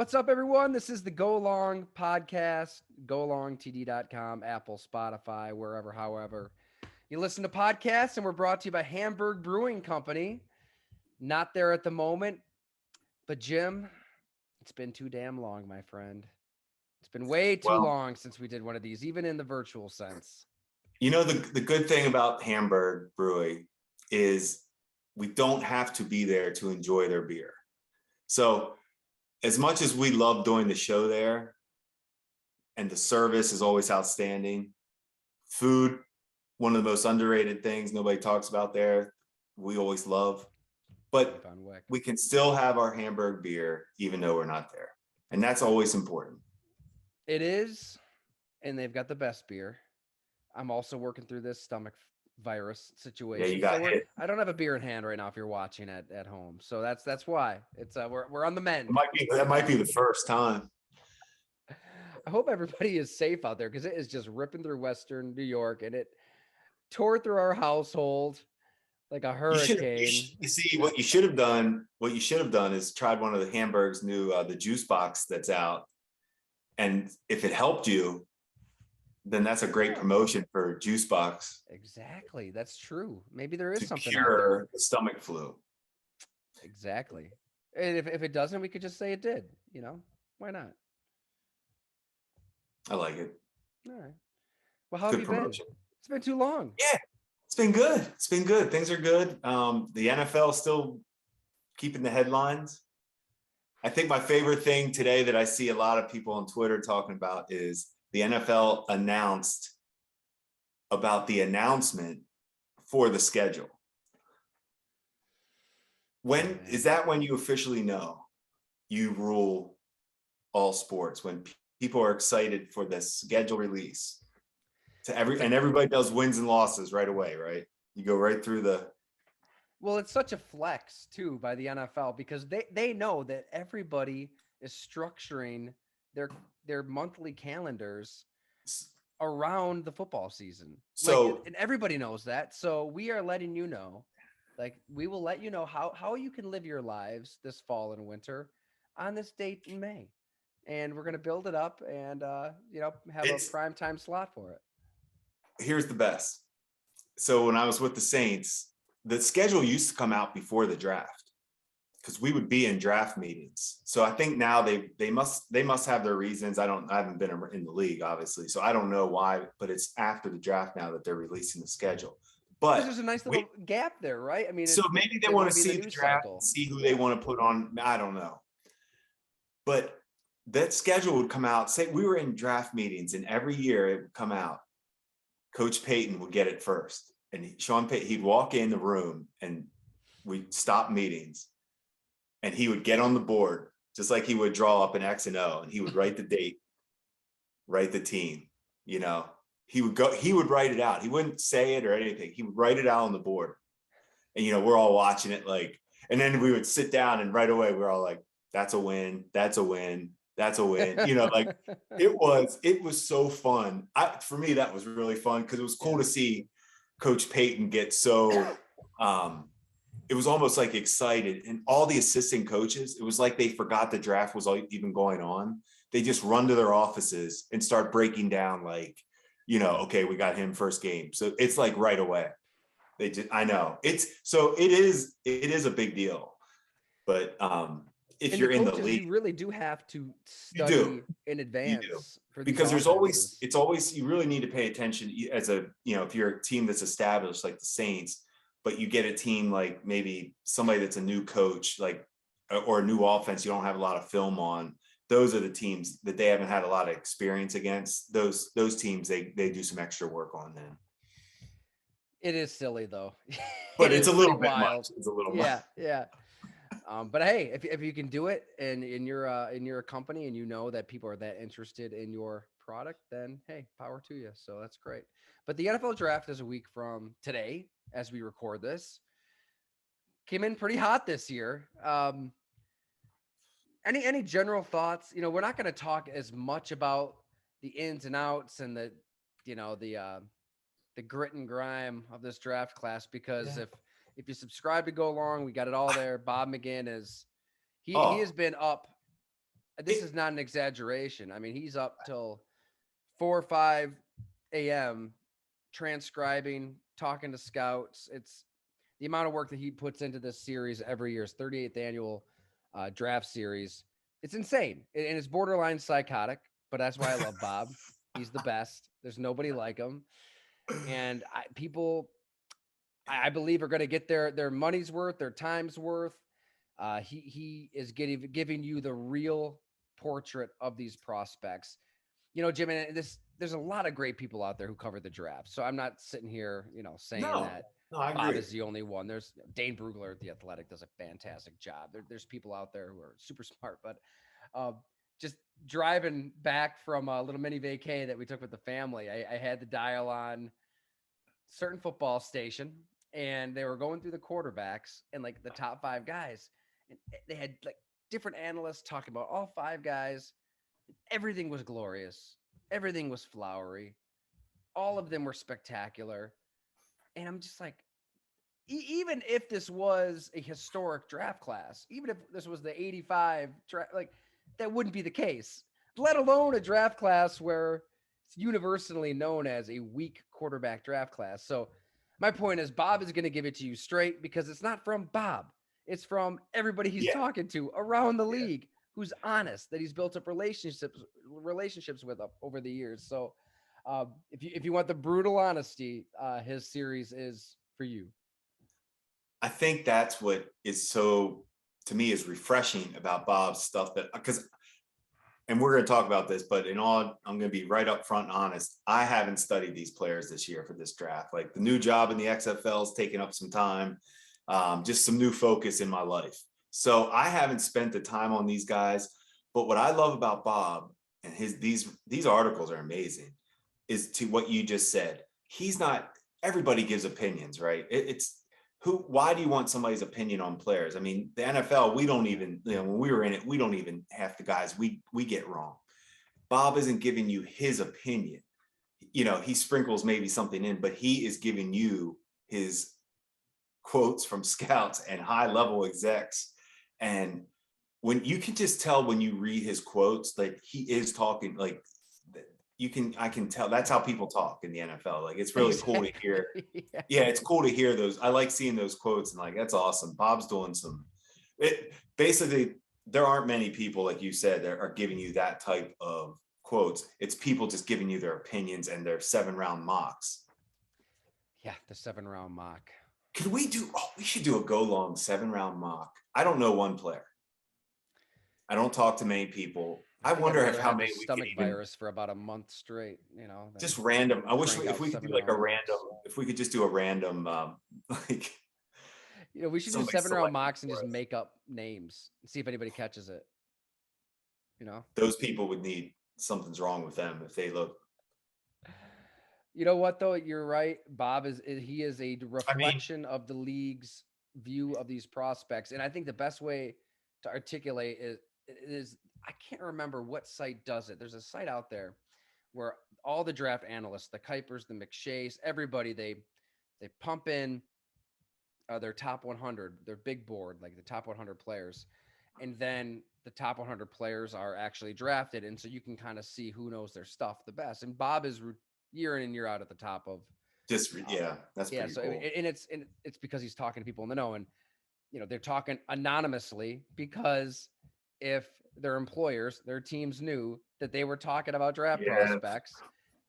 What's up, everyone? This is the Go Along podcast, goalongtd.com, Apple, Spotify, wherever, however. You listen to podcasts, and we're brought to you by Hamburg Brewing Company. Not there at the moment, but Jim, it's been too damn long, my friend. It's been way too Well, long since we did one of these, even in the virtual sense. the good thing about Hamburg Brewing is we don't have to be there to enjoy their beer. So as much as we love doing the show there and the service is always outstanding, food, one of the most underrated things nobody talks about there, we always love. But we can still have our Hamburg beer even though we're not there. And that's always important. It is, and they've got the best beer. I'm also working through this stomach virus Yeah, you situation, got so hit. I don't have a beer in hand right now. If you're watching at home, so that's why it's we're on the mend. That might be the first time. I hope everybody is safe out there because it is just ripping through Western New York, and it tore through our household like a hurricane. You see what you should have done. What you should have done is tried one of the Hamburg's new the juice box that's out, and if it helped you, then that's a great promotion for juice box Exactly, that's true. Maybe there is to something out there. cure the stomach flu. Exactly, and if it doesn't, we could just say it did. Why not? I like it. All right. Well, how have Good you been? promotion. It's been too long. Yeah, it's been good. It's been good. Things are good. The NFL still keeping the headlines. I think my favorite thing today that I see a lot of people on Twitter talking about is the NFL announced about the announcement for the schedule. When is that when you officially know you rule all sports? When people are excited for the schedule release and everybody does wins and losses right away, right? You go right through the. Well, it's such a flex too by the NFL because they know that everybody is structuring their their monthly calendars around the football season. So And everybody knows that. So we are letting you know, we will let you know how you can live your lives this fall and winter on this date in May. And we're going to build it up and have a it's prime time slot for it. here's the best. So when I was with the Saints, the schedule used to come out before the draft because we would be in draft meetings. So I think now they must have their reasons. I haven't been in the league, obviously, so I don't know why, but it's after the draft now that they're releasing the schedule. Because But there's a nice little gap there, right? I mean, so maybe they want to see the draft and see who they want to put on. I don't know. But that schedule would come out. Say we were in draft meetings, and every year it would come out. Coach Payton would get it first, and Sean Payton, he'd walk in the room, and we'd stop meetings, and he would get on the board just like he would draw up an X and O, and he would write the date, write the team. He would write it out. He wouldn't say it or anything. He would write it out on the board, and we're all watching it and then we would sit down, and right away we're all like, "That's a win. That's a win. That's a win." It was so fun. For me, that was really fun because it was cool to see Coach Payton get so. It was almost like excited, and all the assistant coaches, it was like they forgot the draft was even going on. They just run to their offices and start breaking down okay, we got him first game. So it's like right away. I know it is a big deal, but if you're in the league, you really do have to study in advance for these because it's always you really need to pay attention as if you're a team that's established like the Saints, but you get a team like maybe somebody that's a new coach, or a new offense you don't have a lot of film on. Those are the teams that they haven't had a lot of experience against. Those teams they do some extra work on then. It is silly though, but it's a little bit wild. It's a little much. Yeah. But hey, if you can do it and in your company and that people are that interested in your product, then hey, power to you. So that's great. But the NFL draft is a week from today as we record this. Came in pretty hot this year. Any general thoughts? We're not going to talk as much about the ins and outs and the grit and grime of this draft class because if you subscribe to Go Along, we got it all there. Bob McGinn he has been up this is not an exaggeration. I mean, he's up till 4 or 5 a.m. transcribing, talking to scouts. It's the amount of work that he puts into this series every year. His 38th annual draft series. It's insane, and it's borderline psychotic. But that's why I love Bob. He's the best. There's nobody like him, and people, I believe, are going to get their money's worth, their time's worth. He is giving you the real portrait of these prospects. Jim, and there's a lot of great people out there who cover the draft. So I'm not sitting here, saying No, that no, I Bob agree. is the only one. There's Dane Brugler at The Athletic does a fantastic job. There's people out there who are super smart, but uh, just driving back from a little mini vacay that we took with the family, I had the dial on certain football station, and they were going through the quarterbacks and like the top 5 guys, and they had like different analysts talking about all 5 guys. Everything was glorious. Everything was flowery. All of them were spectacular. And I'm just like, even if this was a historic draft class, even if this was the 85 draft, like that wouldn't be the case, let alone a draft class where it's universally known as a weak quarterback draft class. So my point is Bob is going to give it to you straight because it's not from Bob. It's from everybody he's Yeah, talking to around the yeah. league who's honest, that he's built up relationships with over the years. So if you want the brutal honesty, his series is for you. I think that's what is so, to me, is refreshing about Bob's stuff, that because, and we're going to talk about this, but I'm going to be right up front and honest. I haven't studied these players this year for this draft. Like the new job in the XFL is taking up some time, just some new focus in my life. So I haven't spent the time on these guys. But what I love about Bob and these articles are amazing, is to what you just said. He's not, everybody gives opinions, right? It's why do you want somebody's opinion on players? I mean, the NFL, we don't even, when we were in it, we don't even, half the guys we get wrong. Bob isn't giving you his opinion. He sprinkles maybe something in, but he is giving you his quotes from scouts and high level execs. And when you can just tell when you read his quotes, like he is talking, like I can tell that's how people talk in the NFL. Like it's really cool to hear. Yeah. Yeah, it's cool to hear those. I like seeing those quotes and like that's awesome. Bob's doing basically there aren't many people, like you said, that are giving you that type of quotes. It's people just giving you their opinions and their 7-round mocks. Yeah, the 7-round mock. We should do a go long 7-round mock. I don't know one player. I don't talk to many people. I think I'd wonder rather how have the many we could stomach even virus for about a month straight, than just random. I wish crank if out we could do seven like a round random, mocks. if we could just do a random, like We should do somebody 7-round selected mocks and for just us. make up names and see if anybody catches it. Those people would need something's wrong with them if they look. You know what though? You're right. Bob he is a I mean, reflection of the league's view of these prospects, and I think the best way to articulate is I can't remember what site does it. There's a site out there where all the draft analysts, the Kuipers, the McShays, everybody they pump in their top 100, their big board, like the top 100 players, and then the top 100 players are actually drafted, and so you can kind of see who knows their stuff the best. And Bob is year in and year out at the top of. yeah, that's Yeah. pretty So cool. it's because he's talking to people in the know, and they're talking anonymously because if their employers, their teams knew that they were talking about draft Yeah, prospects,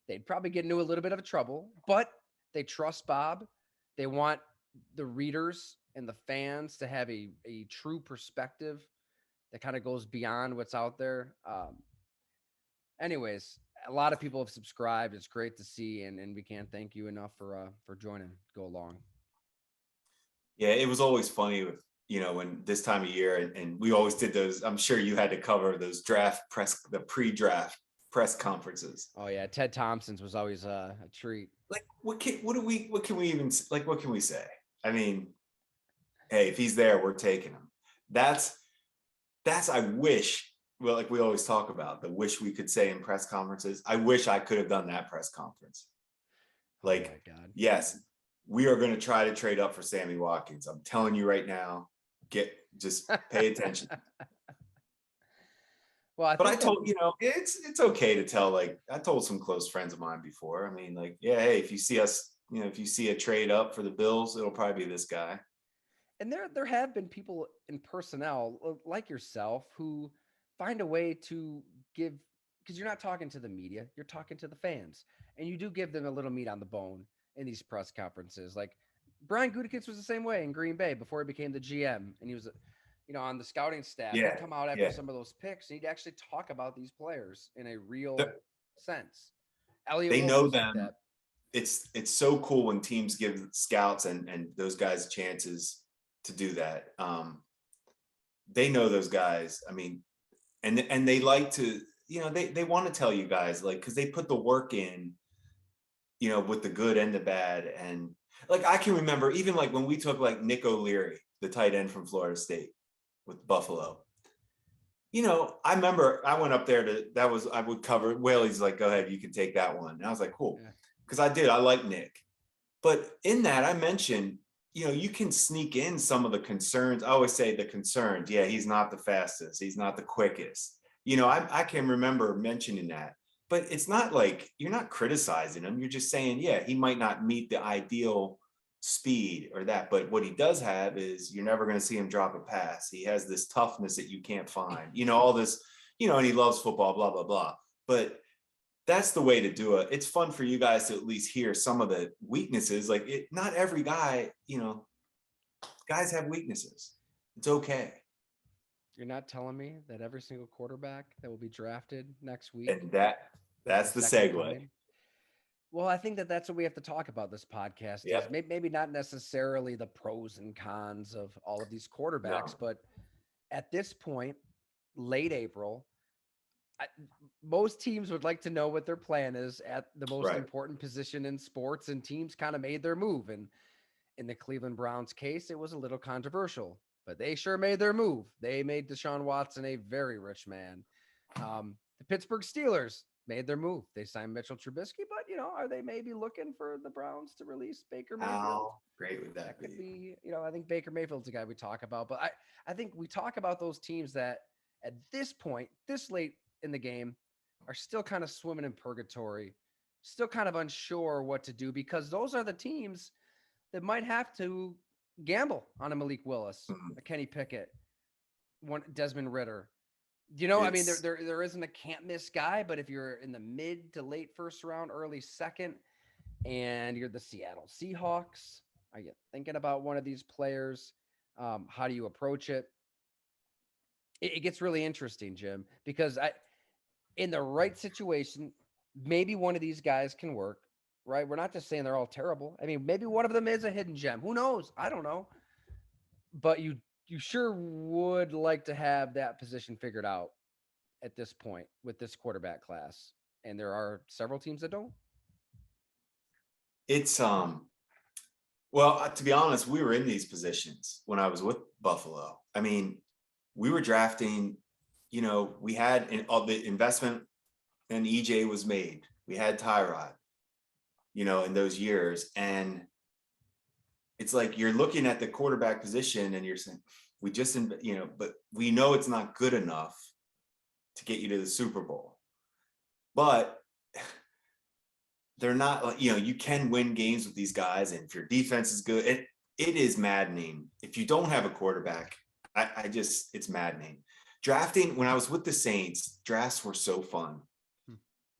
they'd probably get into a little bit of trouble. But they trust Bob. They want the readers and the fans to have a true perspective that kind of goes beyond what's out there. Anyways, a lot of people have subscribed. It's great to see, and we can't thank you enough for joining. Go along. yeah, it was always funny with when this time of year, and we always did those. I'm sure you had to cover those the pre-draft press conferences. Oh yeah, Ted Thompson's was always a treat. Like what can we even, like what can we say? I mean, hey, if he's there, we're taking him. That's I wish, well, like we always talk about the wish we could say in press conferences. I wish I could have done that press conference. Like, oh my God. yes, we are going to try to trade up for Sammy Watkins. I'm telling you right now, just pay attention. Well, I But I think that told, it's okay to tell, like, I told some close friends of mine before. I mean, like, yeah, hey, if you see us, if you see a trade up for the Bills, it'll probably be this guy. and there have been people in personnel like yourself who find a way to give, because you're not talking to the media, you're talking to the fans, and you do give them a little meat on the bone in these press conferences. Like Brian Gutekunst was the same way in Green Bay before he became the GM, and he was, on the scouting staff. He'd Yeah, come out after yeah. some of those picks, and he'd actually talk about these players in a Th- real sense. Elliot They Wolf know was like them. that. It's so cool when teams give scouts and those guys chances to do that. They know those guys. I mean, and they like to, they want to tell you guys, like, because they put the work in, with the good and the bad. And like, I can remember even like when we took like Nick O'Leary, the tight end from Florida State with Buffalo. I remember I went up there I would cover. Whaley's like, go ahead, you can take that one. And I was like, cool. Yeah. Because I like Nick. But in that, I mentioned, you can sneak in some of the concerns. I always say the concerns. Yeah, he's not the fastest. He's not the quickest. I can remember mentioning that. But it's not like you're not criticizing him. You're just saying, yeah, he might not meet the ideal speed or that. But what he does have is you're never going to see him drop a pass. He has this toughness that you can't find. All this, and he loves football, blah, blah, blah. But that's the way to do it. It's fun for you guys to at least hear some of the weaknesses. Like not every guy, guys have weaknesses. It's okay. You're not telling me that every single quarterback that will be drafted next week And is that's the the second segue. coming? Well, I think that that's what we have to talk about this podcast is Yep. maybe not necessarily the pros and cons of all of these quarterbacks, No. but at this point, late April, I, most teams would like to know what their plan is at the most Right. important position in sports, and teams kind of made their move. And in the Cleveland Browns case, it was a little controversial, but they sure made their move. They made Deshaun Watson a very rich man. The Pittsburgh Steelers made their move. They signed Mitchell Trubisky, but are they maybe looking for the Browns to release Baker Mayfield? How great would that That could be? be, I think Baker Mayfield's a guy we talk about, but I think we talk about those teams that at this point, this late in the game, are still kind of swimming in purgatory, still kind of unsure what to do because those are the teams that might have to gamble on a Malik Willis, Mhm. a Kenny Pickett, one Desmond Ritter. I mean, It's there isn't a can't miss guy, but if you're in the mid to late first round, early second, and you're the Seattle Seahawks, are you thinking about one of these players? How do you approach it? It gets really interesting, Jim, because in the right situation, maybe one of these guys can work. Right? We're not just saying they're all terrible. I mean, maybe one of them is a hidden gem. Who knows? I don't know. But you sure would like to have that position figured out at this point with this quarterback class. And there are several teams that don't. it's well, to be honest, we were in these positions when I was with Buffalo. I mean, we were drafting, we had all the investment and EJ was made. We had Tyrod, in those years. And it's like you're looking at the quarterback position and you're saying, we just, but we know it's not good enough to get you to the Super Bowl. But they're not like, you can win games with these guys. And if your defense is good, it is maddening. If you don't have a quarterback, it's maddening. Drafting, when I was with the Saints, drafts were so fun.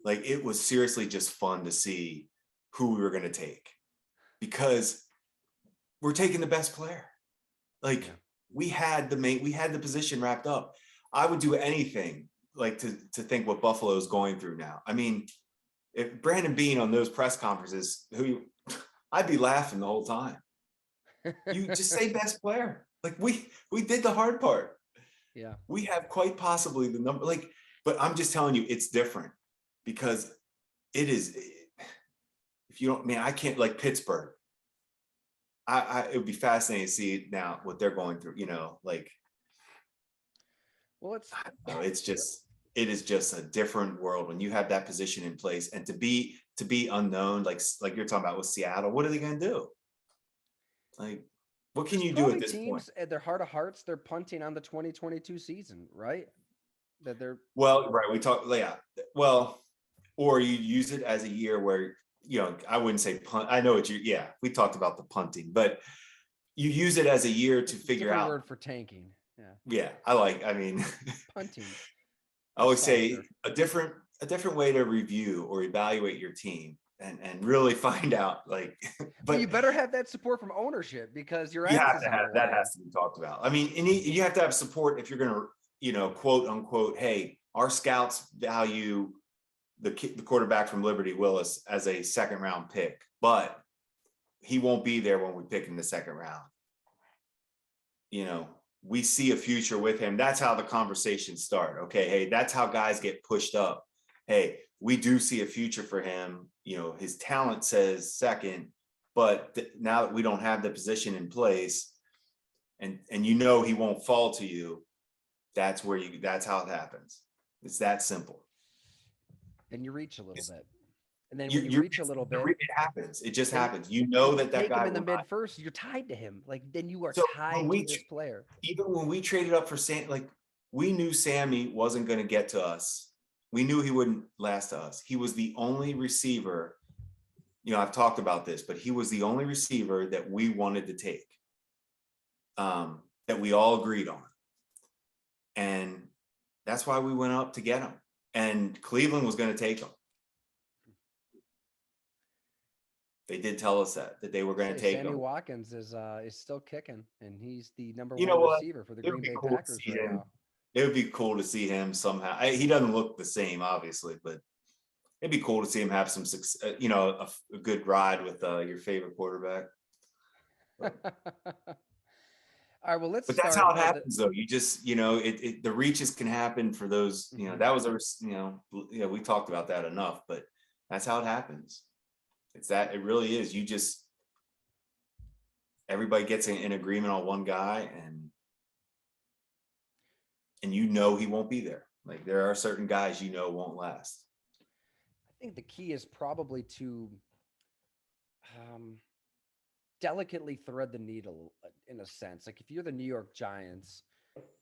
Like it was seriously just fun to see who we were going to take because we're taking the best player. Like we had the position wrapped up. I would do anything like to think what Buffalo is going through now. I mean, if Brandon Beane on those press conferences, I'd be laughing the whole time. You just say best player. Like we did the hard part. Yeah. We have quite possibly the number, but I'm just telling you, it's different because it is. If you don't, man, I can't like Pittsburgh. It would be fascinating to see now what they're going through. Well, it is just a different world when you have that position in place, and to be unknown, like you're talking about with Seattle. What are they going to do? Like, what can you do at this point? At their heart of hearts, they're punting on the 2022 season, right? that they're Well, right. We talk, yeah. Well, or you use it as a year where, I wouldn't say punt. I know what yeah, we talked about the punting, but you use it as a year to it's a figure different out. word for tanking. Yeah. Yeah, I mean, Punting. I would say Softer. a different way to review or evaluate your team and really find out, like, Well, you but better have that support from ownership because your you ass have is to on have the that, line. has to be talked about. I mean, and you have to have support if you're going to, quote unquote, hey, our scouts value the quarterback from Liberty Willis as a second round pick, but he won't be there when we pick in the second round. We see a future with him. That's how the conversations start. Okay, hey, that's how guys get pushed up. Hey, we do see a future for him. His talent says second, but now that we don't have the position in place, and he won't fall to you, that's how it happens. It's that simple. And you reach a little bit. And then You, when you you reach a little bit, it happens. It just then happens. if you that take him guy in the will not. mid first, you're tied to him. Like then you are So tied to this player. even when we traded up for Sam, like we knew Sammy wasn't going to get to us. We knew he wouldn't last to us. He was the only receiver. I've talked about this, but he was the only receiver that we wanted to take, that we all agreed on. And that's why we went up to get him. And Cleveland was going to take him. They did tell us that they were going to take Sammy him. Watkins is still kicking, and he's the number You know one what? receiver for the It would Green be Bay cool to Packers see right him. now. It would be cool to see him somehow. He doesn't look the same, obviously, but it'd be cool to see him have some success, a good ride with your favorite quarterback. All right, well, let's But start. that's how it happens, though. You just, the reaches can happen for those. That was we talked about that enough, but that's how it happens. It really is. Everybody gets in agreement on one guy, and he won't be there. Like there are certain guys won't last. I think the key is probably to delicately thread the needle in a sense. Like if you're the New York Giants,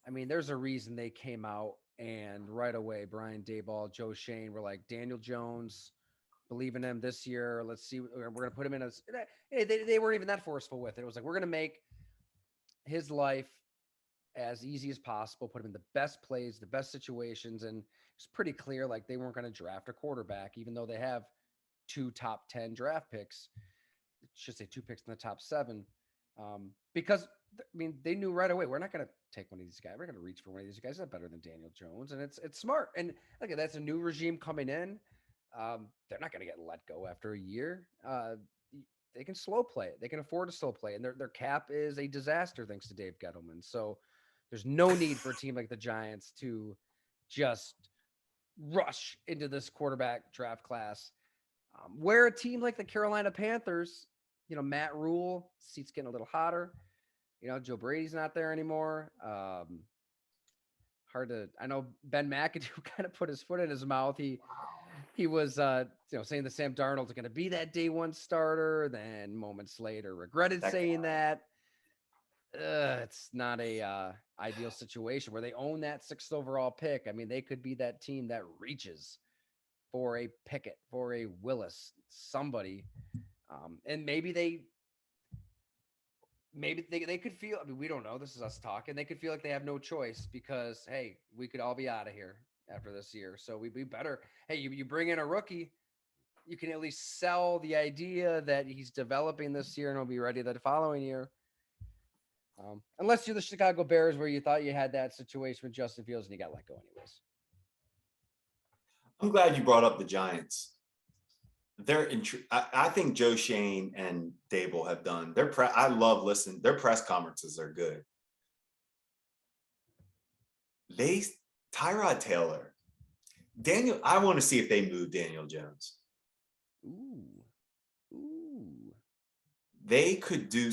I mean, there's a reason they came out and right away, Brian Daboll, Joe Shane were like, Daniel Jones, believe in him this year. Let's see. We're going to put him in as, they weren't even that forceful with it. It was like, we're going to make his life as easy as possible, put him in the best plays, the best situations. And it's pretty clear, like they weren't going to draft a quarterback, even though they have 2 top 10 draft picks. I should say 2 picks in the top 7. Because I mean, they knew right away, we're not going to take one of these guys. We're going to reach for one of these guys that are better than Daniel Jones. And it's smart. And look, that's a new regime coming in. They're not going to get let go after a year. They can slow play it. They can afford to slow play. And their cap is a disaster thanks to Dave Gettleman. So there's no need for a team like the Giants to just rush into this quarterback draft class. Where a team like the Carolina Panthers, Matt Rule, seat's getting a little hotter. Joe Brady's not there anymore. I know Ben McAdoo kind of put his foot in his mouth. He was, saying that Sam Darnold's going to be that day 1 starter. Then moments later regretted saying that. It's not a ideal situation where they own that 6th overall pick. I mean, they could be that team that reaches for a Pickett, for a Willis, somebody. And maybe they could feel, I mean, we don't know. This is us talking. They could feel like they have no choice because, hey, we could all be out of here after this year. So we'd be better. Hey, you bring in a rookie, you can at least sell the idea that he's developing this year and he'll be ready the following year. Unless you're the Chicago Bears where you thought you had that situation with Justin Fields and you got let go anyways. I'm glad you brought up the Giants. I think Joe Shane and Dable have done I love listening. Their press conferences are good. Tyrod Taylor, I want to see if they move Daniel Jones. Ooh. They could do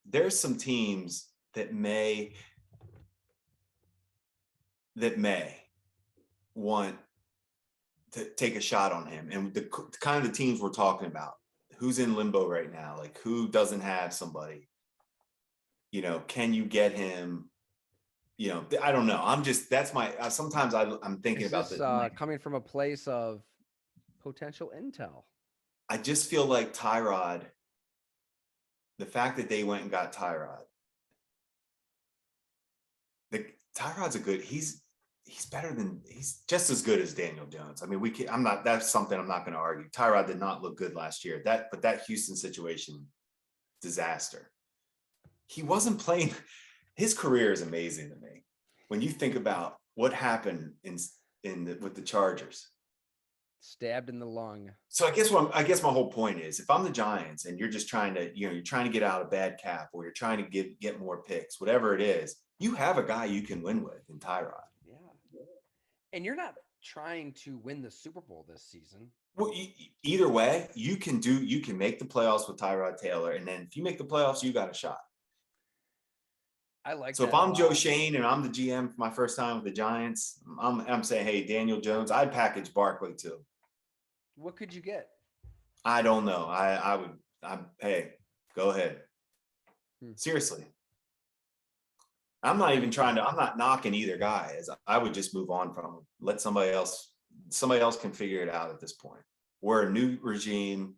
there's some teams that may want to take a shot on him. And the kind of the teams we're talking about, who's in limbo right now, like who doesn't have somebody, can you get him, I don't know. That's my, sometimes I'm thinking Is about this this. I'm like, coming from a place of potential intel? I just feel like Tyrod, the fact that they went and got Tyrod, Tyrod's he's just as good as Daniel Jones. I mean, that's something I'm not going to argue. Tyrod did not look good last year. But that Houston situation, disaster. He wasn't playing. His career is amazing to me. When you think about what happened with the Chargers. Stabbed in the lung. So I guess my whole point is, if I'm the Giants and you're just trying to, you're trying to get out a bad cap, or you're trying to get more picks, whatever it is, you have a guy you can win with in Tyrod. Yeah. And you're not trying to win the Super Bowl this season. Well, either way, you can make the playoffs with Tyrod Taylor, and then if you make the playoffs, you got a shot. I like so that. If I'm Joe Shane and I'm the GM for my first time with the Giants, I'm saying, hey, Daniel Jones, I'd package Barkley too. What could you get? I don't know. Hey, go ahead. Seriously. I'm not knocking either guy. I would just move on from him. Let somebody else can figure it out at this point. We're a new regime.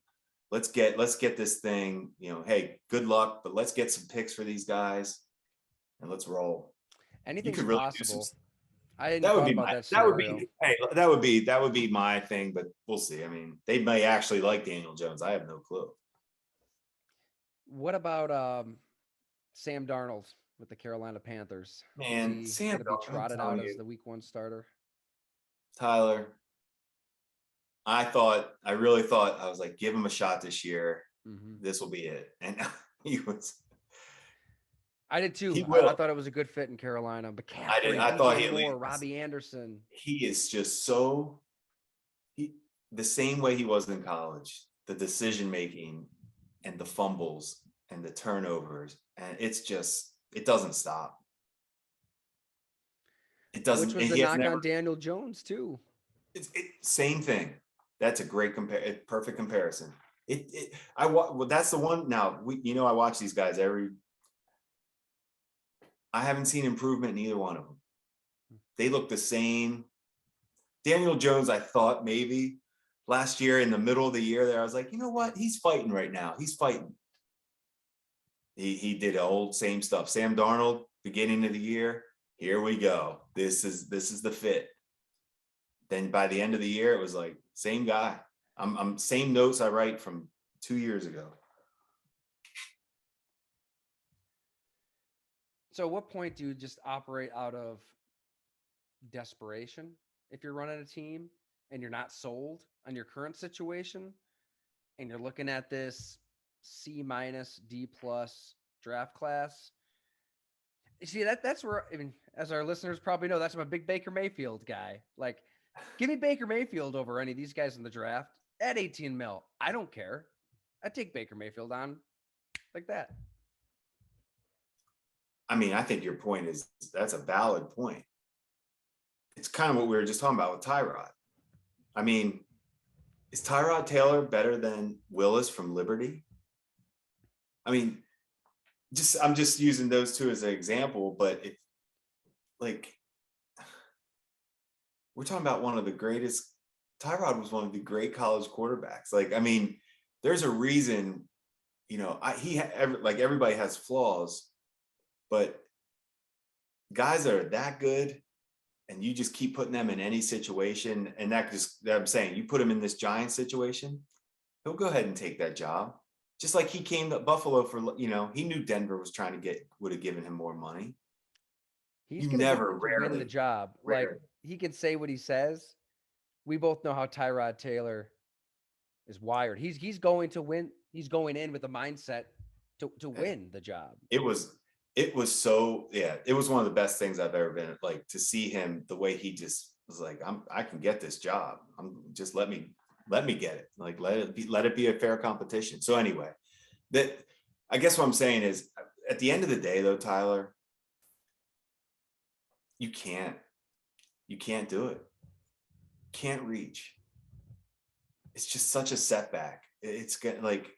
Let's get this thing, hey, good luck, but let's get some picks for these guys and let's roll. Anything's really possible. I hadn't that thought would be about my, that scenario. That would be my thing, but we'll see. I mean, they may actually like Daniel Jones. I have no clue. What about Sam Darnold with the Carolina Panthers? Man, Sam going to be trotted out as the week 1 starter. Tyler, I really thought, I was like, give him a shot this year. Mm-hmm. This will be it. And he was. I did too. I thought it was a good fit in Carolina. But I thought Robbie Anderson. He is just the same way he was in college. The decision making and the fumbles and the turnovers, and it doesn't stop. It doesn't. Which was the knock on Daniel Jones too. Same thing. That's a great perfect comparison. That's the one. Now I watch these guys I haven't seen improvement in either one of them. They look the same. Daniel Jones, I thought maybe last year in the middle of the year there, I was like, you know what? He's fighting right now. He's fighting. He did old same stuff. Sam Darnold, beginning of the year, here we go. This is the fit. Then by the end of the year, it was like, same guy. I'm same notes I write from 2 years ago. So at what point do you just operate out of desperation if you're running a team and you're not sold on your current situation and you're looking at this C-, D+ draft class? You see, that's where, I mean, as our listeners probably know, that's I'm a big Baker Mayfield guy. Like, give me Baker Mayfield over any of these guys in the draft at 18 mil. I don't care. I'd take Baker Mayfield on like that. I mean, I think your point that's a valid point. It's kind of what we were just talking about with Tyrod. I mean, is Tyrod Taylor better than Willis from Liberty? I mean, I'm just using those two as an example, but we're talking about one of the greatest. Tyrod was one of the great college quarterbacks. Like, I mean, there's a reason, everybody has flaws, but guys that are that good and you just keep putting them in any situation, and I'm saying, you put him in this Giant situation, he'll go ahead and take that job. Just like he came to Buffalo for, he knew Denver was trying to would have given him more money. He's going to win the job. Rarely. Like, he can say what he says. We both know how Tyrod Taylor is wired. He's going to win. He's going in with a mindset to win the job. It was one of the best things I've ever been, like, to see him, the way he just was like, I can get this job. Just let me get it. Like, let it be a fair competition. So anyway, I guess what I'm saying is, at the end of the day though, Tyler, you can't do it. Can't reach. It's just such a setback. It's like,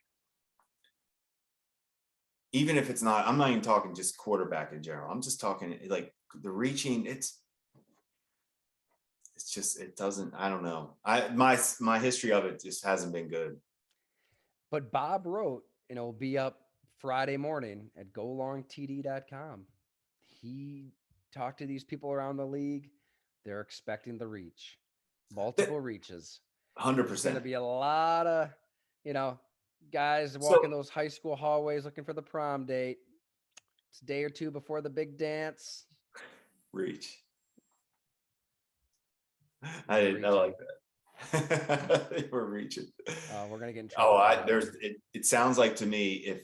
even if it's not, I'm not even talking just quarterback in general. I'm just talking like the reaching, it's just, it doesn't, I don't know. My history of it just hasn't been good. But Bob wrote, and it'll be up Friday morning at golongtd.com. He talked to these people around the league. They're expecting the reach, multiple reaches. 100%. There's going to be a lot of, guys walking those high school hallways looking for the prom date. It's a day or two before the big dance. Reach. I like that. We're reaching. We're gonna get in trouble. It sounds like to me,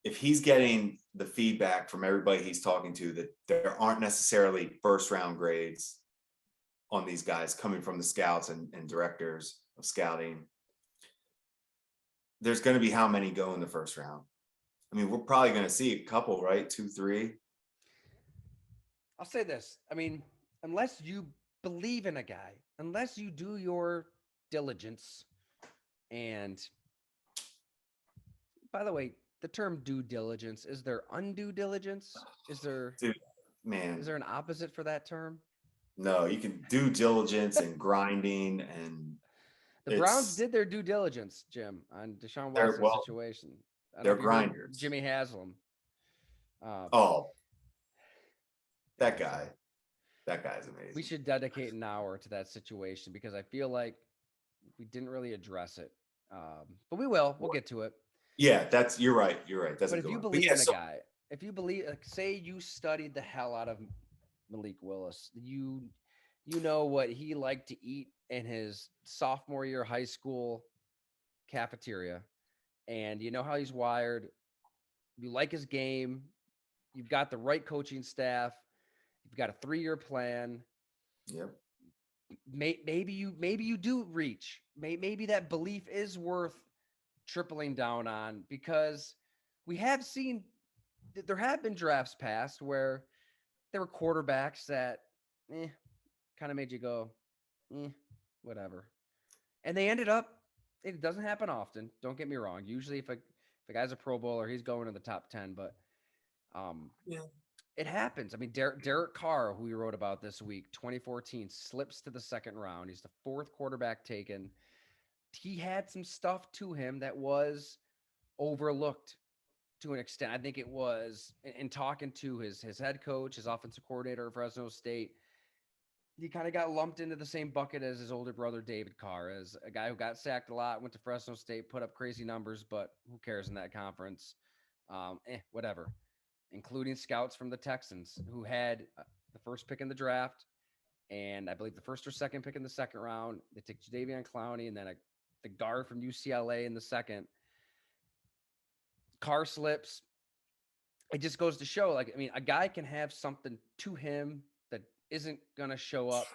if he's getting the feedback from everybody he's talking to that there aren't necessarily first round grades on these guys coming from the scouts and directors of scouting, there's going to be how many go in the first round? I mean, we're probably going to see a couple, right? 2, 3. I'll say this. I mean, unless you believe in a guy, unless you do your diligence, and by the way, the term due diligence, is there undue diligence? Is there an opposite for that term? No, you can due diligence and grinding, and the Browns did their due diligence, Jim, on Deshaun Watson's situation. They're grinders. Jimmy Haslam. That guy's amazing. We should dedicate an hour to that situation because I feel like we didn't really address it. But we will. We'll get to it. Yeah, you're right. That's but if you believe in a guy, if you believe, say you studied the hell out of Malik Willis, you know what he liked to eat in his sophomore year high school cafeteria, and you know how he's wired. You like his game. You've got the right coaching staff. You've got a 3-year plan. Yep. Maybe you do reach. Maybe that belief is worth tripling down on, because we have seen that there have been drafts past where there were quarterbacks that kind of made you go, whatever. And they ended up, it doesn't happen often. Don't get me wrong. Usually if a guy's a Pro Bowler, he's going in the top 10, but it happens. I mean, Derek Carr, who we wrote about this week, 2014, slips to the second round. He's the 4th quarterback taken. He had some stuff to him that was overlooked to an extent. I think it was in talking to his head coach, his offensive coordinator at Fresno State. He kind of got lumped into the same bucket as his older brother, David Carr, as a guy who got sacked a lot, went to Fresno State, put up crazy numbers, but who cares in that conference? Whatever. Including scouts from the Texans who had the first pick in the draft, and I believe the first or second pick in the second round. They took Jadeveon Clowney and then the guard from UCLA in the second. Carr slips. It just goes to show, like, I mean, a guy can have something to him that isn't going to show up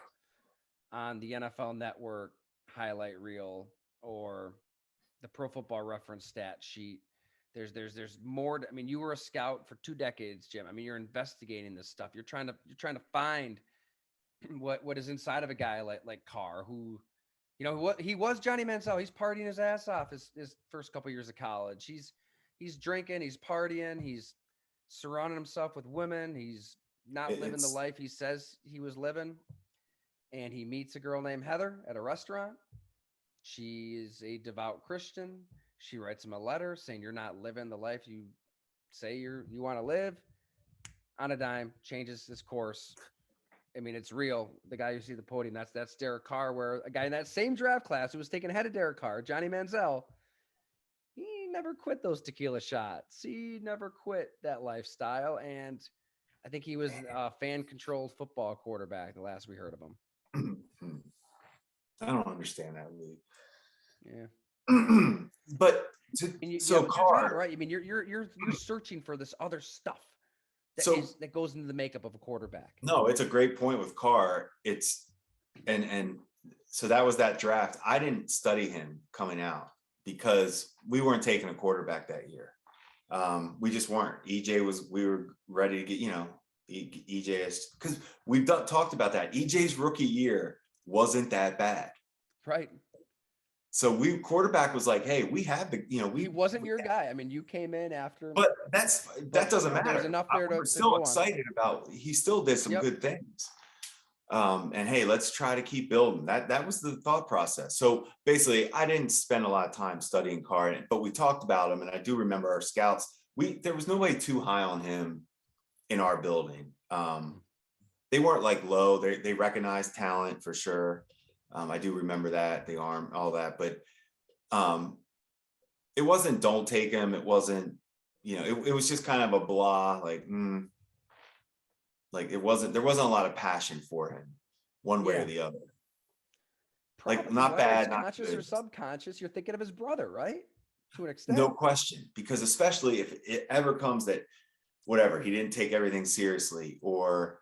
on the NFL Network highlight reel or the Pro Football Reference stat sheet. There's more. I mean, you were a scout for 2 decades, Jim. I mean, you're investigating this stuff. You're trying to find what is inside of a guy like Carr, who, what he was Johnny Manziel. He's partying his ass off his first couple years of college. He's drinking, he's partying, he's surrounding himself with women. He's not living the life he says he was living. And he meets a girl named Heather at a restaurant. She is a devout Christian. She writes him a letter saying, you're not living the life you say you want to live. On a dime, changes his course. I mean, it's real. The guy you see the podium, that's Derek Carr, where a guy in that same draft class who was taken ahead of Derek Carr, Johnny Manziel, he never quit those tequila shots. He never quit that lifestyle. And I think he was a fan-controlled football quarterback the last we heard of him. I don't understand that really. Yeah. But Carr, right? I mean, you're searching for this other stuff that goes into the makeup of a quarterback. No, it's a great point with Carr. It's and so that was that draft. I didn't study him coming out because we weren't taking a quarterback that year. We just weren't. We were ready to get, EJ, because we've talked about that. EJ's rookie year wasn't that bad. Right. So we quarterback was like, hey, we have the, He wasn't your guy. I mean, you came in after him, but that doesn't there was matter. enough there We were to still go on. excited about, he still did some Yep. good things. And hey, let's try to keep building. That was the thought process. So basically, I didn't spend a lot of time studying Carr, but we talked about him, and I do remember our scouts. There was nobody too high on him in our building. They weren't like low. They recognized talent for sure. I do remember that, the arm, all that, but it wasn't don't take him. It wasn't, it was just kind of a blah, like there wasn't a lot of passion for him one way or the other. Probably, like not whether it's bad, not conscious or good. subconscious, you're thinking of his brother, right? To an extent. No question, because especially if it ever comes that whatever, he didn't take everything seriously, or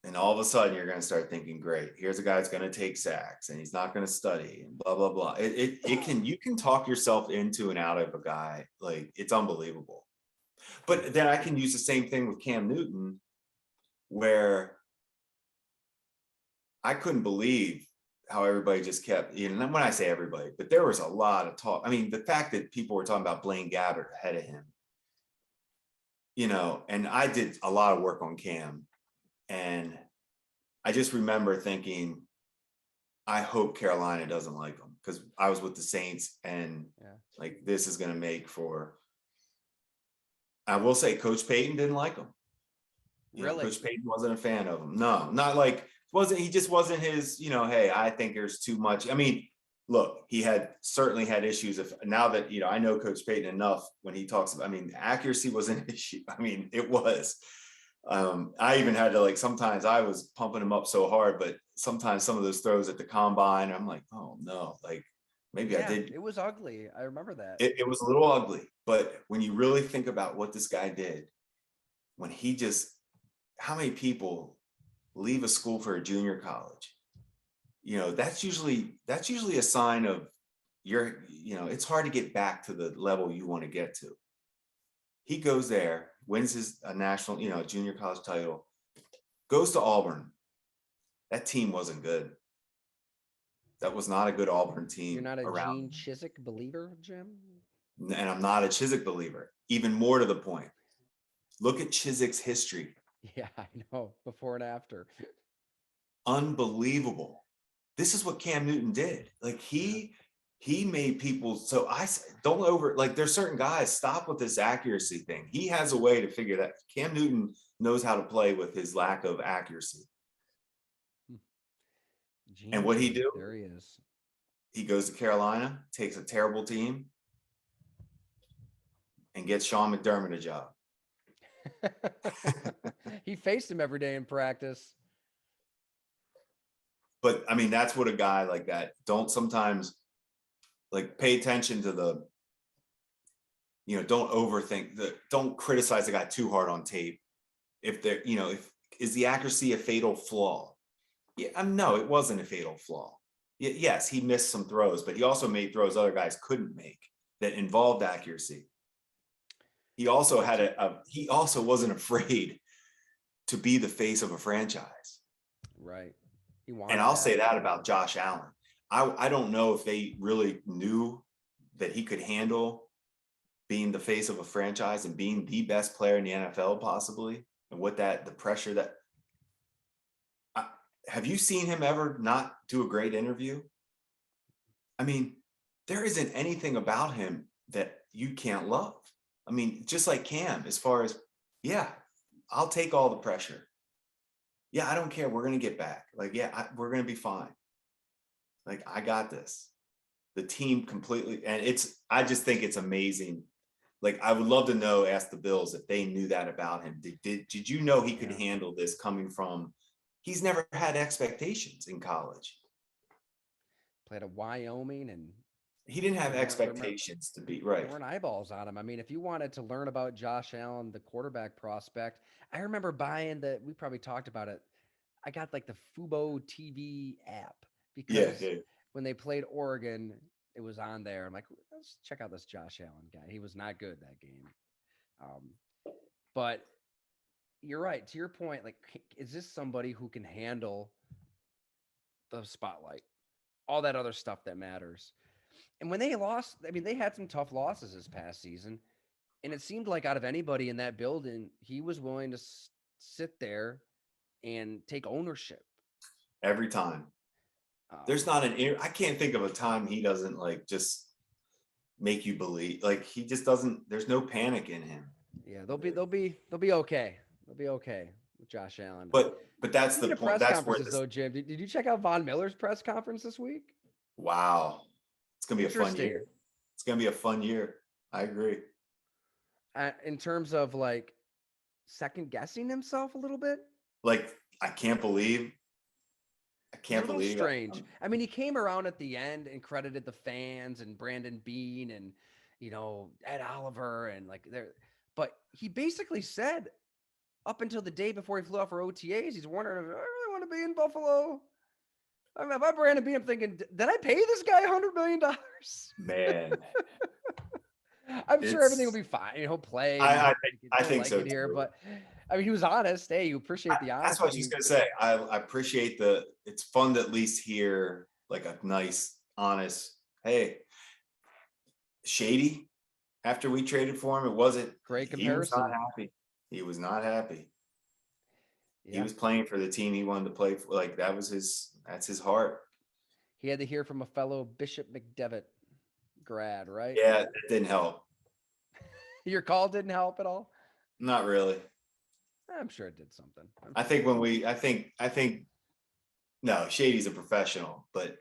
and all of a sudden you're going to start thinking, great, here's a guy that's going to take sacks and he's not going to study and blah blah blah. You can talk yourself into and out of a guy, like it's unbelievable. But then I can use the same thing with Cam Newton, where I couldn't believe how everybody just kept, when I say everybody, but there was a lot of talk. I mean, the fact that people were talking about Blaine Gabbert ahead of him, and I did a lot of work on Cam, and I just remember thinking, I hope Carolina doesn't like him, because I was with the Saints, and like this is going to make for. I will say, Coach Payton didn't like him. Really? Coach Payton wasn't a fan of him. No, not like he just wasn't his. Hey, I think there's too much. I mean, look, he certainly had issues. Now that I know Coach Payton enough, when he talks about, I mean, accuracy was an issue. I mean, it was. I even had to, sometimes I was pumping him up so hard, but sometimes some of those throws at the combine, I'm like, oh no, maybe I did. It was ugly. I remember that. It was a little ugly, but when you really think about what this guy did, when how many people leave a school for a junior college? That's usually a sign of it's hard to get back to the level you want to get to. He goes there, wins a national, junior college title, goes to Auburn. That team wasn't good. That was not a good Auburn team. You're not a Gene Chizik believer, Jim? And I'm not a Chizik believer. Even more to the point, look at Chizik's history. Yeah, I know. Before and after. Unbelievable. This is what Cam Newton did. He made people. So I don't there's certain guys, stop with this accuracy thing. He has a way to figure that. Cam Newton knows how to play with his lack of accuracy. And what he do? There he is. He goes to Carolina, takes a terrible team, and gets Sean McDermott a job. He faced him every day in practice. But I mean, that's what a guy like that, don't sometimes pay attention to the, don't overthink don't criticize the guy too hard on tape. If they're, is the accuracy a fatal flaw? Yeah, no, it wasn't a fatal flaw. Yes, he missed some throws, but he also made throws other guys couldn't make that involved accuracy. He also he also wasn't afraid to be the face of a franchise. Right. And I'll say that about Josh Allen. I don't know if they really knew that he could handle being the face of a franchise and being the best player in the NFL possibly. And what the pressure that, have you seen him ever not do a great interview? I mean, there isn't anything about him that you can't love. I mean, just like Cam, as far as, yeah, I'll take all the pressure. Yeah, I don't care. We're going to get back. We're going to be fine. I got this. The team completely, and I just think it's amazing. I would love to know, ask the Bills if they knew that about him. Did you know he could handle this coming from, he's never had expectations in college. Played at Wyoming, and he didn't have expectations to be right. There weren't eyeballs on him. I mean, if you wanted to learn about Josh Allen, the quarterback prospect, I remember buying we probably talked about it. I got the Fubo TV app because when they played Oregon, it was on there. I'm like, let's check out this Josh Allen guy. He was not good that game. But you're right. To your point, is this somebody who can handle the spotlight? all that other stuff that matters. And when they lost, I mean, they had some tough losses this past season. And it seemed like out of anybody in that building, he was willing to sit there and take ownership. Every time. There's not I can't think of a time he doesn't like just make you believe. Like he just doesn't, there's no panic in him. Yeah, they'll be okay. They'll be okay with Josh Allen. But that's Speaking the of point. press That's where conferences, though, Jim, did you check out Von Miller's press conference this week? Wow. It's going to be a fun Interesting. year. It's going to be a fun year. I agree. In terms of like second guessing himself a little bit. Like, I can't believe. It's a little strange. I mean, he came around at the end and credited the fans and Brandon Beane and, you know, Ed Oliver and like there. But he basically said up until the day before he flew out for OTAs, he's wondering, I really want to be in Buffalo. I mean, if I'm Brandon Beane, I'm thinking, did I pay this guy $100 million? Man. I'm sure everything will be fine. He'll play. I think so too. Here, but I mean, he was honest. Hey, you appreciate the honesty. That's what I was just gonna say. I appreciate it's fun to at least hear like a nice, honest, hey, Shady. After we traded for him, it wasn't great comparison. He was not happy. He was not happy. Yeah. He was playing for the team he wanted to play for. Like that's his heart. He had to hear from a fellow Bishop McDevitt grad, right? Yeah, it didn't help. Your call didn't help at all? Not really. I'm sure it did something. I think no, Shady's a professional, but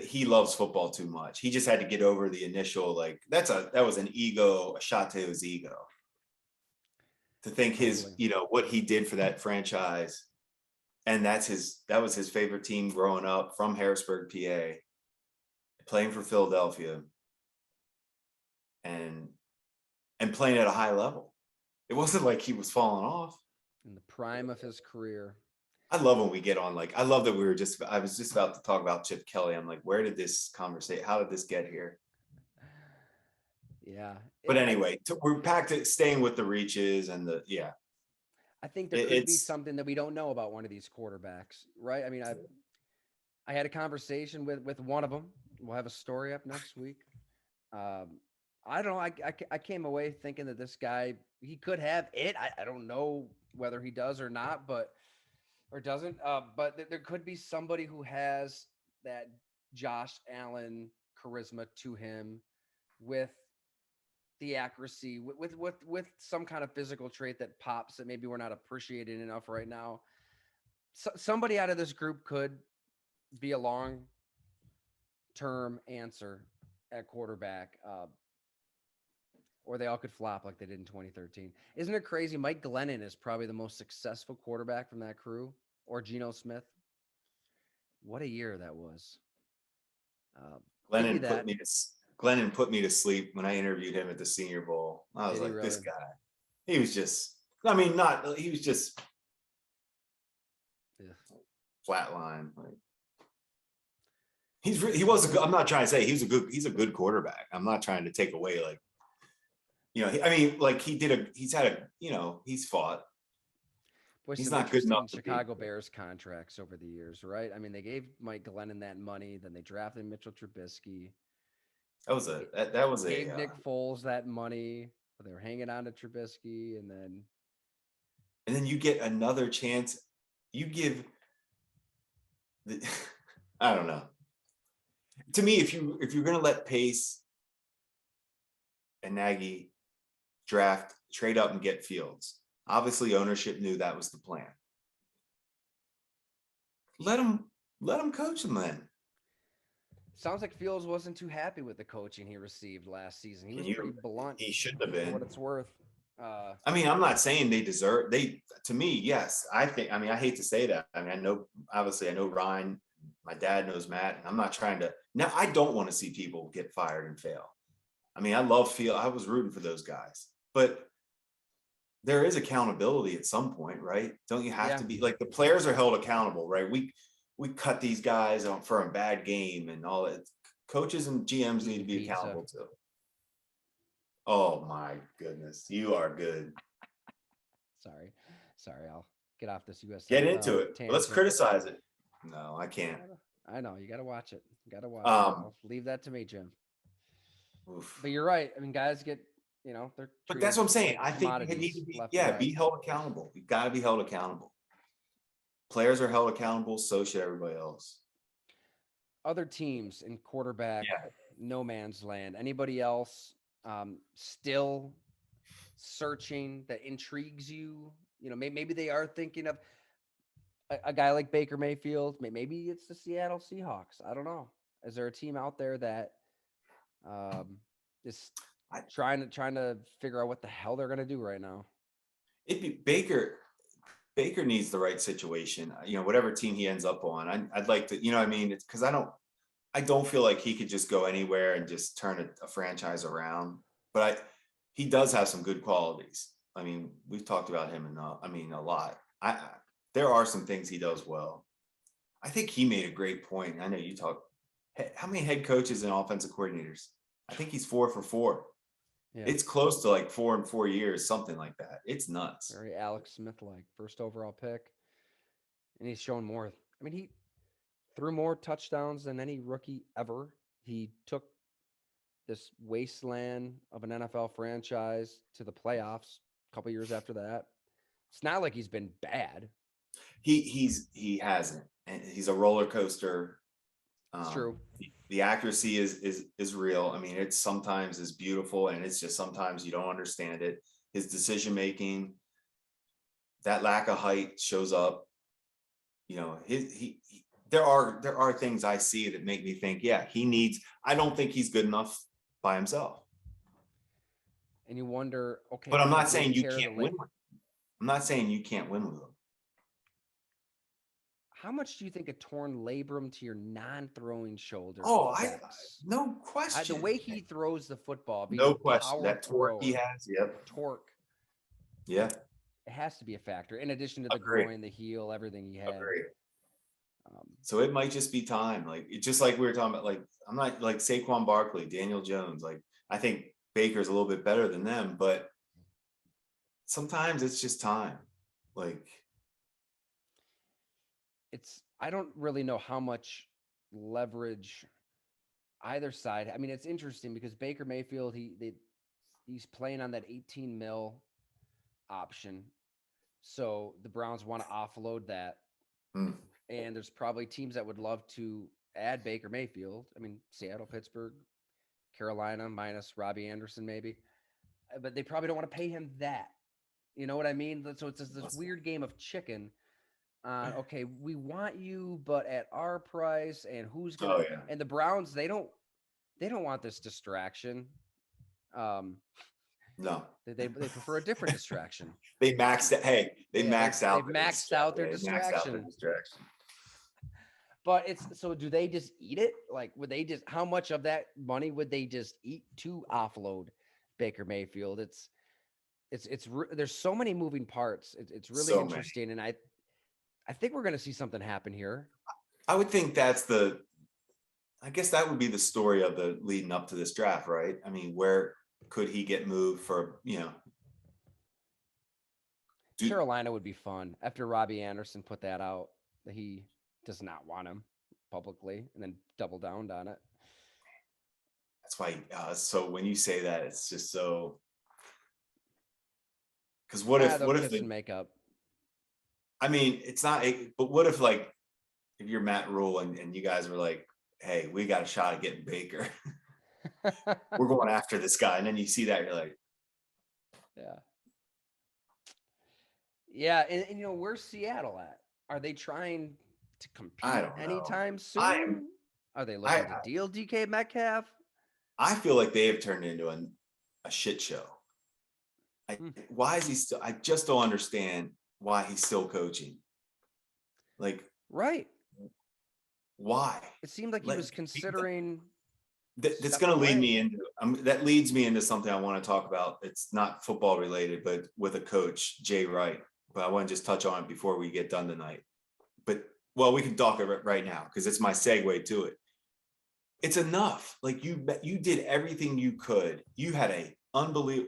he loves football too much. He just had to get over the initial, like, that was an ego, a shot to his ego. To think what he did for that franchise. And that was his favorite team growing up from Harrisburg, PA, playing for Philadelphia and playing at a high level. It wasn't like he was falling off. In the prime of his career. I love when we get on, like, I love that I was just about to talk about Chip Kelly. I'm like, where did this conversation, how did this get here? Yeah. But anyway, we're back to staying with the reaches and I think there could be something that we don't know about one of these quarterbacks, right? I mean, I had a conversation with one of them. We'll have a story up next week. I don't know. I came away thinking that this guy, he could have it. I don't know whether he does or not, or doesn't. But there could be somebody who has that Josh Allen charisma to him with the accuracy, with some kind of physical trait that pops that maybe we're not appreciating enough right now. Somebody out of this group could be a long-term answer at quarterback. Or they all could flop like they did in 2013. Isn't it crazy? Mike Glennon is probably the most successful quarterback from that crew, or Geno Smith. What a year that was. Glennon put me to sleep when I interviewed him at the Senior Bowl. I was like, really? This guy, he was just flatline. Like I'm not trying to say he's a good quarterback. I'm not trying to take away, like, he's fought. Boy, he's not good enough. Chicago Bears contracts over the years, right? I mean, they gave Mike Glennon that money, then they drafted Mitchell Trubisky. Gave Nick Foles that money. They were hanging on to Trubisky, and then you get another chance. You give I don't know. To me, if you're going to let Pace and Nagy trade up and get Fields, obviously ownership knew that was the plan. Let him coach them then. Sounds like Fields wasn't too happy with the coaching he received last season. He was pretty blunt. He shouldn't have been. For what it's worth. I mean, I'm not saying to me, yes. I hate to say that. I mean, I know Ryan, my dad knows Matt, and I'm not trying to. Now, I don't want to see people get fired and fail. I mean, I love Fields. I was rooting for those guys. But there is accountability at some point, right? Don't you have to be, like, the players are held accountable, right? We cut these guys for a bad game and all that. Coaches and GMs need to be accountable too. Oh my goodness, you are good. Sorry, I'll get off this US. Get into it. Let's criticize it. No, I can't. I know you got to watch it. You got to watch it. Um, I'll leave that to me, Jim. oof. But you're right. I mean, guys get, they're But treated that's what I'm saying. like I think you need commodities to be, left and yeah, right. be held accountable. You've got to be held accountable. Players are held accountable, so should everybody else. Other teams in quarterback Yeah. no man's land. Anybody else still searching that intrigues you? Maybe they are thinking of a guy like Baker Mayfield. Maybe it's the Seattle Seahawks. I don't know. Is there a team out there that um, is I, trying to figure out what the hell they're gonna do right now? it'd be Baker. Baker needs the right situation. Whatever team he ends up on, I'd like to. I mean, it's because I don't feel like he could just go anywhere and just turn a franchise around. But he does have some good qualities. I mean, we've talked about him enough. I mean, a lot. There are some things he does well. I think he made a great point. I know you talk. How many head coaches and offensive coordinators? I think he's 4 for 4. Yeah, It's close to like 4 in 4 years, something like that. It's nuts. very Alex Smith like first overall pick, and he's shown more. I mean, he threw more touchdowns than any rookie ever. He took this wasteland of an NFL franchise to the playoffs a couple years after that. It's not like he's been bad. He hasn't, and he's a roller coaster. It's true. The accuracy is real. I mean, it's sometimes is beautiful, and it's just sometimes you don't understand it. His decision making, that lack of height shows up. There are things I see that make me think, yeah, he needs. I don't think he's good enough by himself. And you wonder, okay, But I'm not did they saying you tear the can't win. I'm not saying you can't win with him. How much do you think a torn labrum to your non-throwing shoulder Oh, affects? no The question. way he throws the football, being No a question. power That torque he thrower, has. Yep. torque, Yeah. it has to be a factor. In addition to the Agree. groin, the heel, everything he had. Agree. So it might just be time. Like it's just like we were talking about. Like I'm not like Saquon Barkley, Daniel Jones. Like I think Baker's a little bit better than them, but sometimes it's just time. Like I don't really know how much leverage either side. I mean, it's interesting because Baker Mayfield, he's playing on that 18 mil option. So the Browns want to offload that. hmm. And there's probably teams that would love to add Baker Mayfield. I mean, Seattle, Pittsburgh, Carolina, minus Robbie Anderson, maybe. But they probably don't want to pay him that. You know what I mean? So it's this weird game of chicken. Okay, we want you, but at our price, and who's gonna? Oh yeah. And the Browns, they don't want this distraction. No. They prefer a different distraction. They maxed it. Hey, they maxed out. They've maxed out their distraction. But so do they just eat it? Like, would they just, how much of that money would they just eat to offload Baker Mayfield? There's so many moving parts. It's really interesting. And I think we're going to see something happen here. I would think I guess that would be the story of the leading up to this draft, right? I mean, where could he get moved for, Carolina would be fun after Robbie Anderson put that out that he does not want him publicly and then double down on it. That's why. So when you say that, it's just so. Because what if the makeup? I mean, it's not. But what if if you're Matt Rule and you guys were like, hey, we got a shot at getting Baker. We're going after this guy, and then you see that you're like, yeah. Yeah, and where's Seattle at? Are they trying to compete anytime soon? Are they looking to deal DK Metcalf? I feel like they have turned into a shit show. Why is he still? I just don't understand why he's still coaching. Like, right? Why? It seemed like he was considering. That's going to lead me into. That leads me into something I want to talk about. It's not football related, but with a coach, Jay Wright. But I want to just touch on it before we get done tonight. But we can talk about it right now because it's my segue to it. It's enough. Like you did everything you could. You had a unbelievable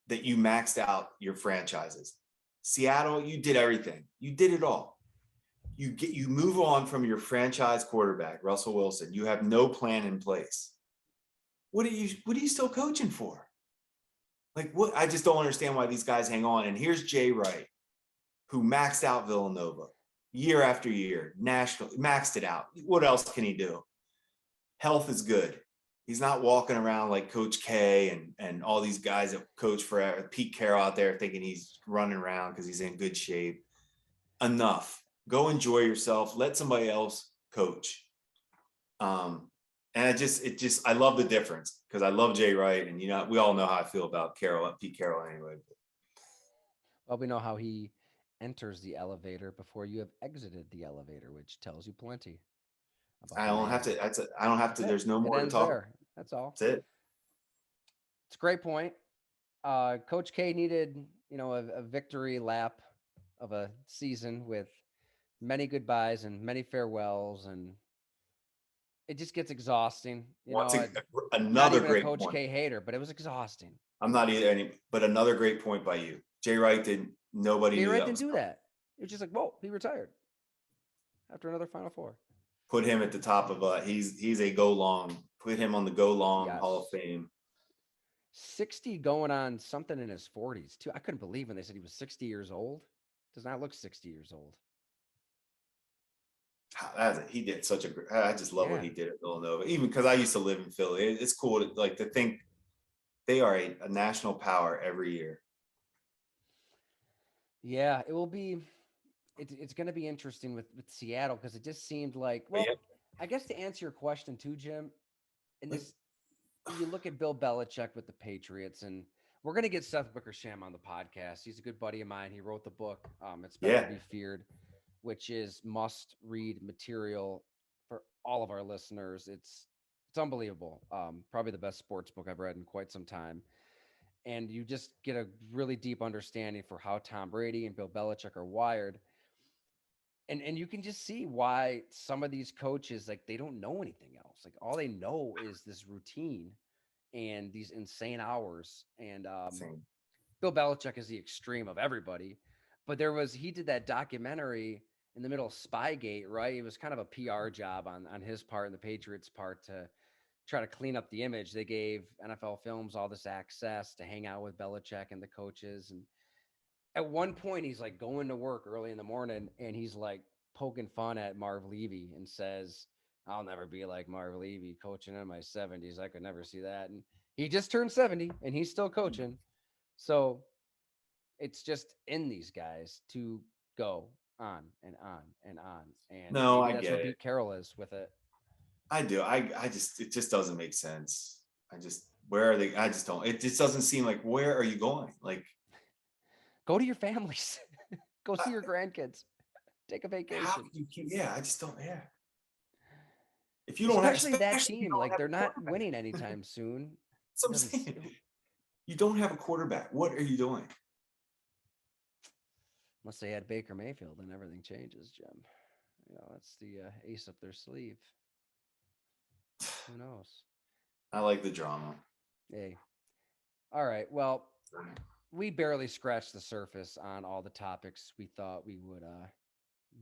that you maxed out your franchises. Seattle, you did everything. You did it all. You move on from your franchise quarterback, Russell Wilson. You have no plan in place. What are you still coaching for? Like, what? I just don't understand why these guys hang on. And here's Jay Wright, who maxed out Villanova year after year, national, maxed it out. What else can he do? Health is good. He's not walking around like Coach K and all these guys that coach forever. Pete Carroll out there thinking he's running around because he's in good shape. Enough. Go enjoy yourself. Let somebody else coach. And I love the difference because I love Jay Wright, and we all know how I feel about Pete Carroll anyway. Well, we know how he enters the elevator before you have exited the elevator, which tells you plenty about I the don't have man. to. I don't have to. There's no It more to ends talk. there. That's all. That's it. It's a great point. Coach K needed, a victory lap of a season with many goodbyes and many farewells, and it just gets exhausting. Not Another even a great Coach point. K hater, but it was exhausting. I'm not either but another great point by you. Jay Wright didn't. Nobody Jay knew Wright that didn't was do coming. that. It was just like, whoa, he retired after another Final Four. Put him at the top of he's a go long. Put him on the go long Yes. Hall of Fame. 60 going on something in his 40s too. I couldn't believe when they said he was 60 years old. Does not look 60 years old. He did such a great. I just love what Yeah. he did at Villanova. Even because I used to live in Philly, it's cool to think they are a national power every year. Yeah, it will be. It's going to be interesting with Seattle because it just seemed like. But Well, yeah, I guess to answer your question too, Jim, and like, this, you look at Bill Belichick with the Patriots, and we're going to get Seth Wickersham on the podcast. He's a good buddy of mine. He wrote the book. It's better to yeah, be feared, which is must read material for all of our listeners. It's unbelievable. Probably the best sports book I've read in quite some time. And you just get a really deep understanding for how Tom Brady and Bill Belichick are wired. And you can just see why some of these coaches, like, they don't know anything else. Like, all they know is this routine and these insane hours. And same. Bill Belichick is the extreme of everybody. But he did that documentary in the middle of Spygate, right? It was kind of a PR job on his part and the Patriots' part to try to clean up the image. They gave NFL Films all this access to hang out with Belichick and the coaches. And at one point, he's like going to work early in the morning and he's like poking fun at Marv Levy and says, I'll never be like Marv Levy coaching in my 70s. I could never see that. And he just turned 70 and he's still coaching. So it's just in these guys to go on and on and on. And No, maybe I that's get where it. Pete Carroll is with it. I do. I just it just doesn't make sense. Where are they? I just don't. It just doesn't seem like where are you going? Like Go to your families. Go see your grandkids. Take a how vacation. you keep? Yeah, I just don't. Yeah, if you don't have, Especially that especially if you team. don't Like, have they're a not quarterback. winning anytime soon. That's what It I'm doesn't. saying. You don't have a quarterback. What are you doing? Unless they had Baker Mayfield, then everything changes, Jim. That's the ace up their sleeve. Who knows? I like the drama. Hey. All right. Well, we barely scratched the surface on all the topics we thought we would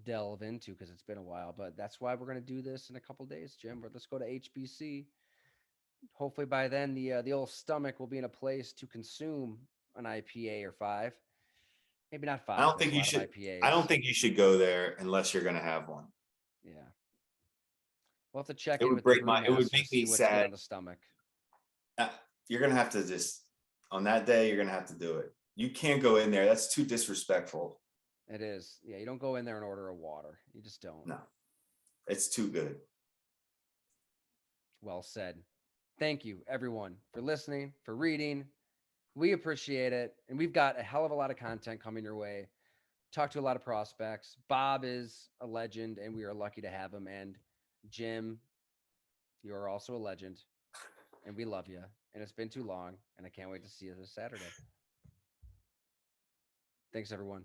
delve into because it's been a while. But that's why we're going to do this in a couple days, Jim. Let's go to HBC. Hopefully by then the old stomach will be in a place to consume an IPA or five. Maybe not I five. don't There's think a you lot of should. I don't IPAs. think you should go there unless you're going to have one. Yeah. We'll have to check It in would with the break my. It would brewmaster, make see me what's good sad. on the stomach. You're going to have to just on that day. You're going to have to do it. You can't go in there. That's too disrespectful. It is. Yeah, you don't go in there and order a water. You just don't. No, it's too good. Well said. Thank you, everyone, for listening, for reading. We appreciate it. And we've got a hell of a lot of content coming your way. Talked to a lot of prospects. Bob is a legend, and we are lucky to have him. And Jim, you are also a legend, and we love you. And it's been too long, and I can't wait to see you this Saturday. Thanks, everyone.